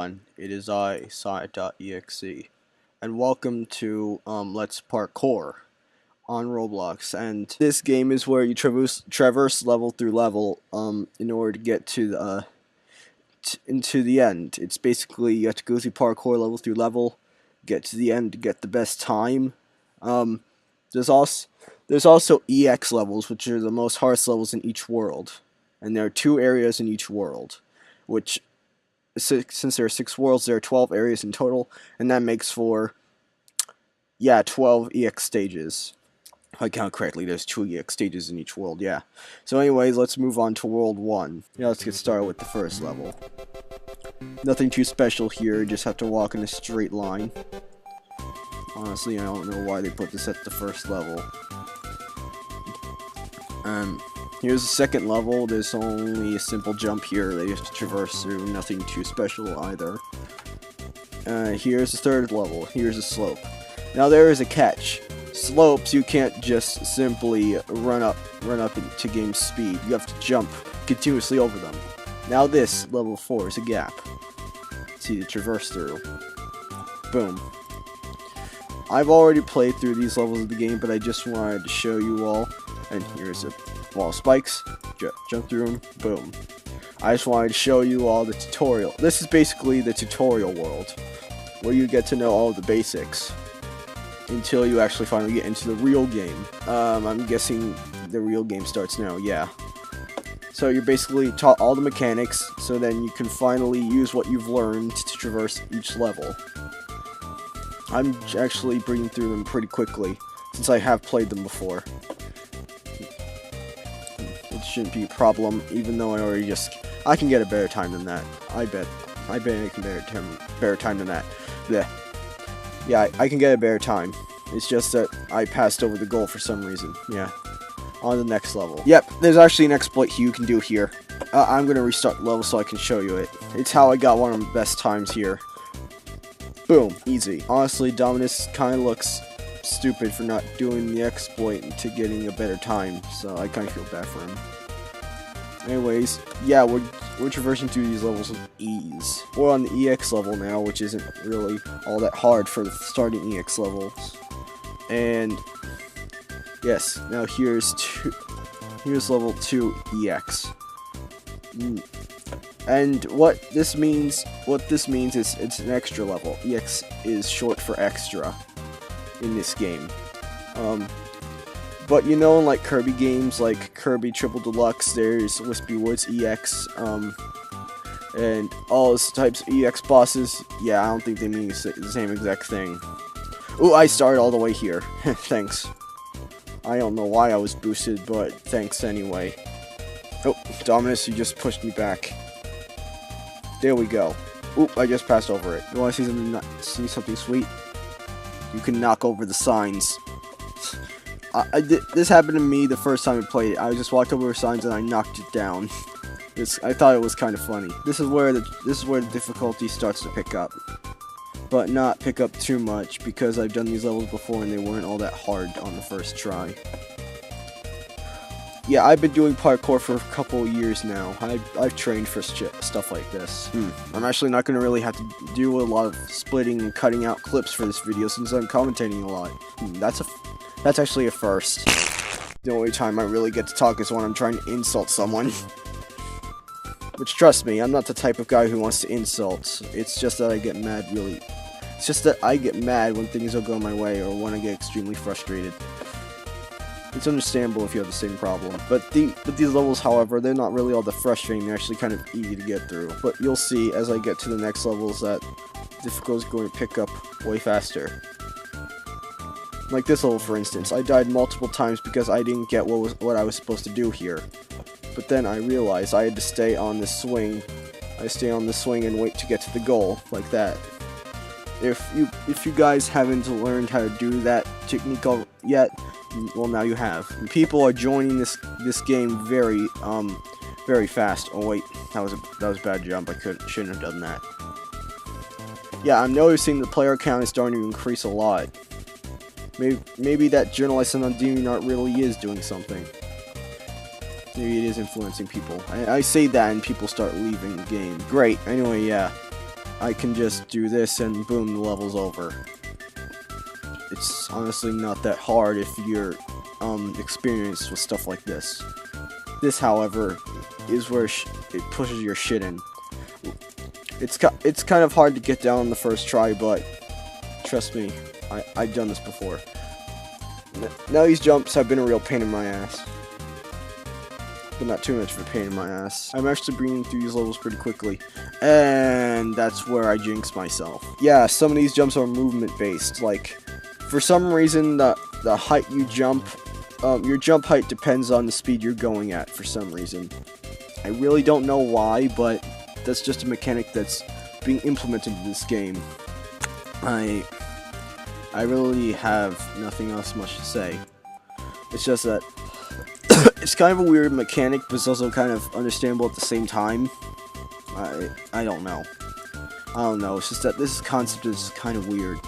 everyone, it is I, Sci.exe, and welcome to Let's Parkour on Roblox. And this game is where you traverse level through level in order to get to the into the end. It's basically you have to go through parkour level through level, get to the end to get the best time. Um, there's also EX levels, which are the most hardest levels in each world, and there are 2 areas in each world, which since there are 6 worlds, there are 12 areas in total, and that makes for 12 EX stages. If I count correctly, there's 2 EX stages in each world, yeah. So anyways, let's move on to World 1. Now let's get started with the first level. Nothing too special here, just have to walk in a straight line. Honestly, I don't know why they put this at the first level. Here's the second level. There's only a simple jump here that you have to traverse through, nothing too special either. Here's the third level. Here's a slope. Now there is a catch. Slopes, you can't just simply run up to gain speed. You have to jump continuously over them. Now this, level 4, is a gap. It's easy to traverse through. Boom. I've already played through these levels of the game, but I just wanted to show you all. And here's a wall of spikes. Jump through them. Boom. I just wanted to show you all the tutorial. This is basically the tutorial world, where you get to know all of the basics until you actually finally get into the real game. I'm guessing the real game starts now, yeah. So you're basically taught all the mechanics, so then you can finally use what you've learned to traverse each level. I'm actually breezing through them pretty quickly, since I have played them before. It shouldn't be a problem, even though I can get a better time than that. I bet I can better time than that. Blech. Yeah, I can get a better time. It's just that I passed over the goal for some reason. Yeah. On to the next level. Yep, there's actually an exploit you can do here. I'm gonna restart the level so I can show you it. It's how I got one of the best times here. Boom, easy. Honestly, Dominus kind of looks stupid for not doing the exploit to getting a better time, so I kind of feel bad for him. Anyways, yeah, we're traversing through these levels with ease. We're on the EX level now, which isn't really all that hard for the starting EX levels. And yes, now here's level 2 EX. And what this means is it's an extra level. EX is short for extra in this game. But you know, in like Kirby games, like Kirby Triple Deluxe, there's Wispy Woods EX, and all those types of EX bosses. Yeah, I don't think they mean the same exact thing. Ooh, I started all the way here. Thanks. I don't know why I was boosted, but thanks anyway. Oh, Dominus, you just pushed me back. There we go. Oop, I just passed over it. You want to see something sweet? You can knock over the signs. This happened to me the first time I played it. I just walked over the signs and I knocked it down. I thought it was kind of funny. This is where the difficulty starts to pick up, but not pick up too much because I've done these levels before and they weren't all that hard on the first try. Yeah, I've been doing parkour for a couple of years now. I've trained for stuff like this. I'm actually not going to really have to do a lot of splitting and cutting out clips for this video since I'm commentating a lot. That's actually a first. The only time I really get to talk is when I'm trying to insult someone. Which, trust me, I'm not the type of guy who wants to insult. It's just that I get mad It's just that I get mad when things don't go my way or when I get extremely frustrated. It's understandable if you have the same problem. But these levels, however, they're not really all that frustrating. They're actually kind of easy to get through. But you'll see as I get to the next levels that difficulty is going to pick up way faster. Like this level, for instance. I died multiple times because I didn't get what I was supposed to do here. But then I realized I had to stay on this swing. I stay on this swing and wait to get to the goal, like that. If you guys haven't learned how to do that technique yet, well, now you have. And people are joining this game very fast. Oh wait, that was a bad jump. I shouldn't have done that. Yeah, I'm noticing the player count is starting to increase a lot. Maybe that journal I sent on DeviantArt really is doing something. Maybe it is influencing people. I say that and people start leaving the game. Great. Anyway, yeah. I can just do this and boom, the level's over. It's honestly not that hard if you're experienced with stuff like this. This, however, is where it pushes your shit in. It's kind of hard to get down on the first try, but trust me, I've done this before. Now these jumps have been a real pain in my ass. But not too much of a pain in my ass. I'm actually bringing through these levels pretty quickly. And that's where I jinx myself. Yeah, some of these jumps are movement based. Like, for some reason, the height you jump, your jump height depends on the speed you're going at for some reason. I really don't know why, but that's just a mechanic that's being implemented in this game. I really have nothing else much to say. It's just that it's kind of a weird mechanic, but it's also kind of understandable at the same time. I don't know. It's just that this concept is kind of weird.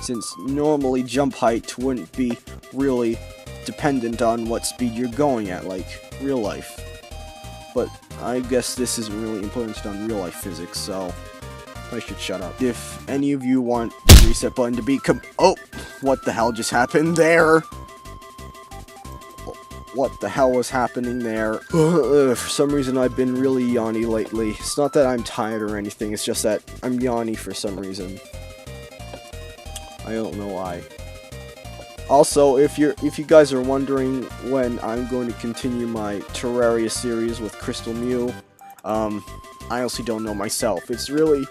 Since normally jump height wouldn't be really dependent on what speed you're going at, like real life. But I guess this isn't really implemented on real life physics, so I should shut up. If any of you want the reset button to be oh! What the hell just happened there? What the hell was happening there? For some reason I've been really yawny lately. It's not that I'm tired or anything, it's just that I'm yawny for some reason. I don't know why. Also, if you guys are wondering when I'm going to continue my Terraria series with Crystal Mew, I honestly don't know myself. It's really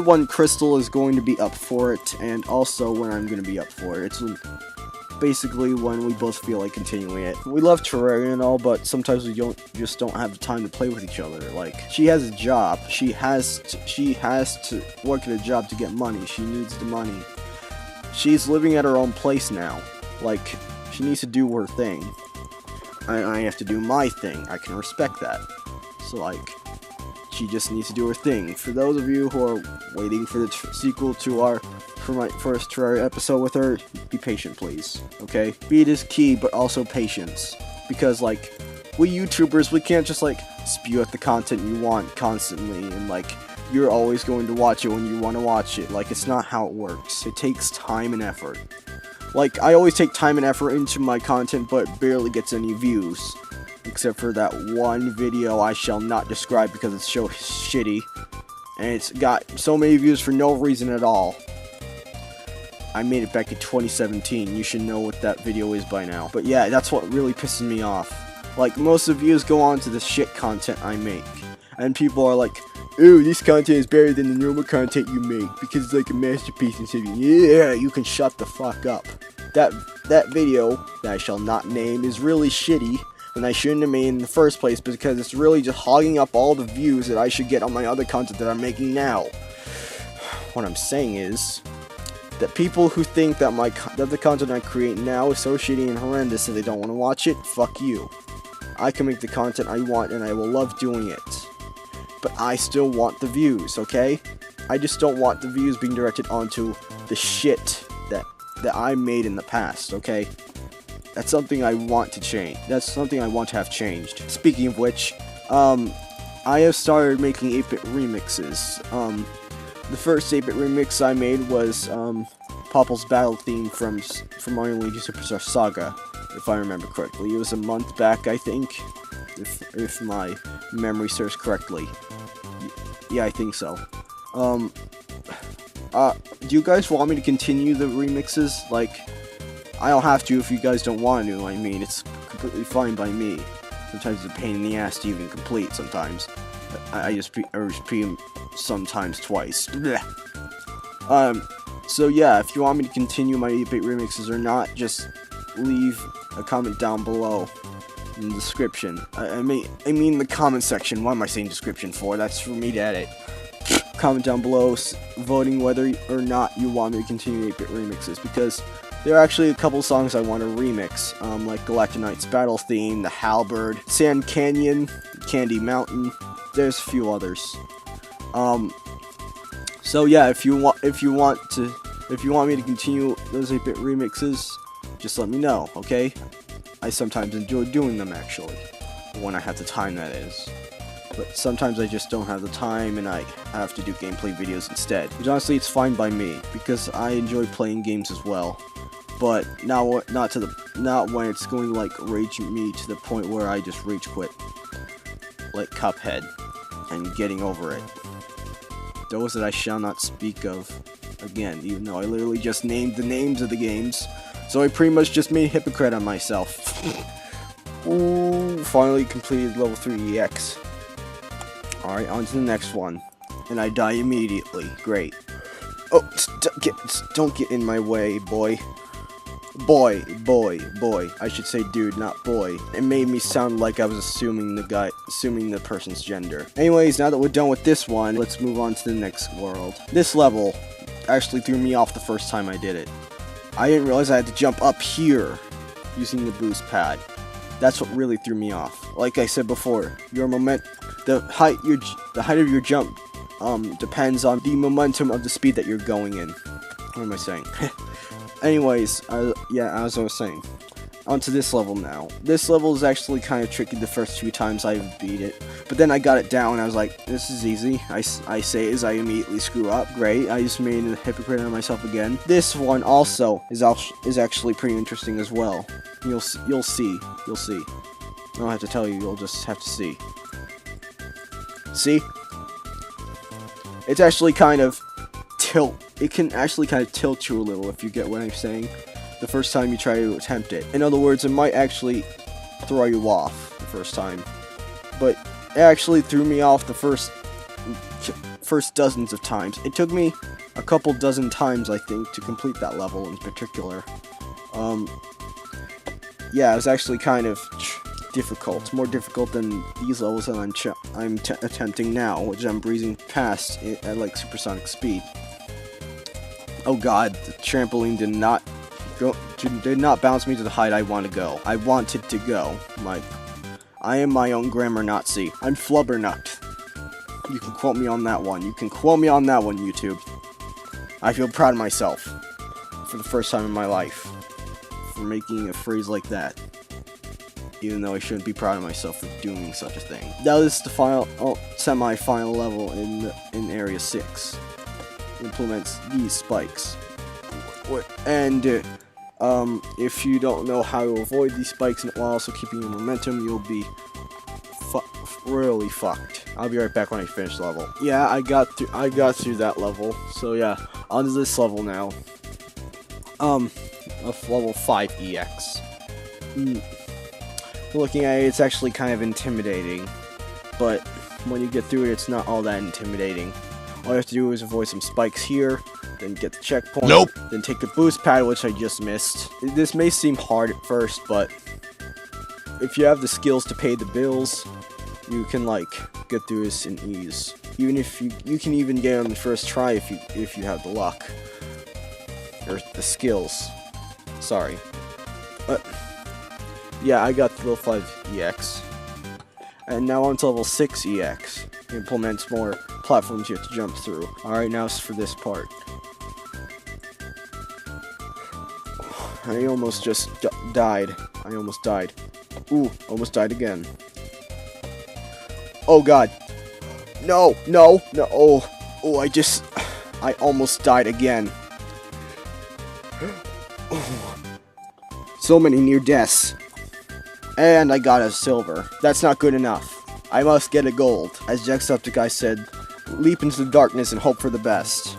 when Crystal is going to be up for it, and also when I'm going to be up for it. It's basically when we both feel like continuing it. We love Terraria and all, but sometimes we just don't have the time to play with each other. Like, she has a job. She has to work at a job to get money. She needs the money. She's living at her own place now. Like, she needs to do her thing. I have to do my thing. I can respect that. So, like, she just needs to do her thing. For those of you who are waiting for the sequel to for my first Terraria episode with her, be patient, please. Okay? Speed is key, but also patience. Because, like, we YouTubers, we can't just, like, spew out the content you want constantly, and, like, you're always going to watch it when you want to watch it. Like, it's not how it works. It takes time and effort. Like, I always take time and effort into my content, but it barely gets any views. Except for that one video I shall not describe because it's so shitty. And it's got so many views for no reason at all. I made it back in 2017. You should know what that video is by now. But yeah, that's what really pisses me off. Like, most of the views go on to the shit content I make. And people are like, ooh, this content is better than the normal content you make because it's like a masterpiece and something. Yeah, you can shut the fuck up. That video, that I shall not name, is really shitty, and I shouldn't have made in the first place because it's really just hogging up all the views that I should get on my other content that I'm making now. What I'm saying is that people who think that the content I create now is so shitty and horrendous that they don't want to watch it, fuck you. I can make the content I want and I will love doing it. But I still want the views, okay? I just don't want the views being directed onto the shit that I made in the past, okay? That's something I want to change. That's something I want to have changed. Speaking of which, I have started making 8-bit remixes. The first 8-bit remix I made was Popple's battle theme from Mario & Luigi Superstar Saga, if I remember correctly. It was a month back, I think, if my memory serves correctly. Yeah, I think so. Do you guys want me to continue the remixes? Like, I don't have to if you guys don't want to. I mean, it's completely fine by me. Sometimes it's a pain in the ass to even complete sometimes. I just repeat them sometimes twice. So yeah, if you want me to continue my 8-bit remixes or not, just leave a comment down below in the description. I mean the comment section. What am I saying description for? That's for me to edit. Comment down below voting whether or not you want me to continue 8-bit remixes, because there are actually a couple songs I want to remix, like Galactic Knight's battle theme, the Halberd, Sand Canyon, Candy Mountain. There's a few others. So yeah, if you want me to continue those 8-bit remixes, just let me know, okay? I sometimes enjoy doing them, actually, when I have the time, that is. but sometimes I just don't have the time and I have to do gameplay videos instead. Which honestly, it's fine by me because I enjoy playing games as well. But not when it's going to like rage me to the point where I just rage quit, like Cuphead, and getting over it. Those that I shall not speak of again, even though I literally just named the names of the games. So I pretty much just made a hypocrite on myself. Ooh, finally completed level 3 EX. Alright, on to the next one. And I die immediately. Great. Oh, don't get in my way, boy. Boy. I should say dude, not boy. It made me sound like I was assuming the person's gender. Anyways, now that we're done with this one, let's move on to the next world. This level actually threw me off the first time I did it. I didn't realize I had to jump up here using the boost pad. That's what really threw me off. Like I said before, the height of your jump depends on the momentum of the speed that you're going in. What am I saying? Anyways, yeah, as I was saying, onto this level now. This level is actually kind of tricky the first few times I beat it, but then I got it down and I was like, this is easy. I say as I immediately screw up. Great, I just made a hypocrite of myself again. This one also is actually pretty interesting as well. You'll see. I don't have to tell you, you'll just have to see. See? It's actually kind of it can actually kind of tilt you a little, if you get what I'm saying, the first time you try to attempt it. In other words, it might actually throw you off the first time, but it actually threw me off the first dozens of times. It took me a couple dozen times, I think, to complete that level in particular. Yeah, it was actually kind of difficult, more difficult than these levels that I'm attempting now, which I'm breezing past at like supersonic speed. Oh god, the trampoline did not bounce me to the height I want to go. I wanted to go. I am my own grammar Nazi. I'm Flubbernut. You can quote me on that one. YouTube. I feel proud of myself for the first time in my life for making a phrase like that. Even though I shouldn't be proud of myself for doing such a thing. Now this is the semi-final level in Area 6. Implements these spikes. And if you don't know how to avoid these spikes while also keeping your momentum, you'll be really fucked. I'll be right back when I finish the level. Yeah, I got through that level. So yeah, on to this level now. Of level 5 EX. Looking at it, it's actually kind of intimidating, but when you get through it, it's not all that intimidating. All you have to do is avoid some spikes here, then get the checkpoint, then take the boost pad, which I just missed. This may seem hard at first, but if you have the skills to pay the bills, you can like get through this in ease. Even if you can even get on the first try if you have the luck or the skills. Sorry, but yeah, I got to level 5 EX, and now on to level 6 EX. It implements more platforms you have to jump through. Alright, now it's for this part. I almost just died. I almost died. Ooh, almost died again. Oh god. No. Oh, I almost died again. So many near deaths. And I got a silver. That's not good enough. I must get a gold. As Jacksepticeye said, leap into the darkness and hope for the best.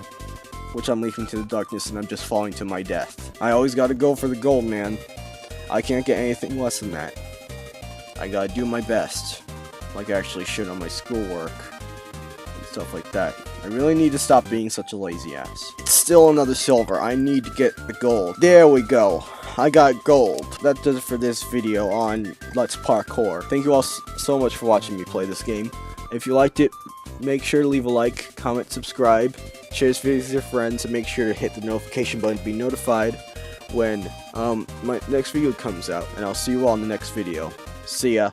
Which I'm leaping to the darkness and I'm just falling to my death. I always gotta go for the gold, man. I can't get anything less than that. I gotta do my best. Like I actually should on my schoolwork. And stuff like that. I really need to stop being such a lazy ass. It's still another silver. I need to get the gold. There we go. I got gold. That does it for this video on Let's Parkour. Thank you all so much for watching me play this game. If you liked it, make sure to leave a like, comment, subscribe, share this video with your friends, and make sure to hit the notification button to be notified when my next video comes out. And I'll see you all in the next video. See ya.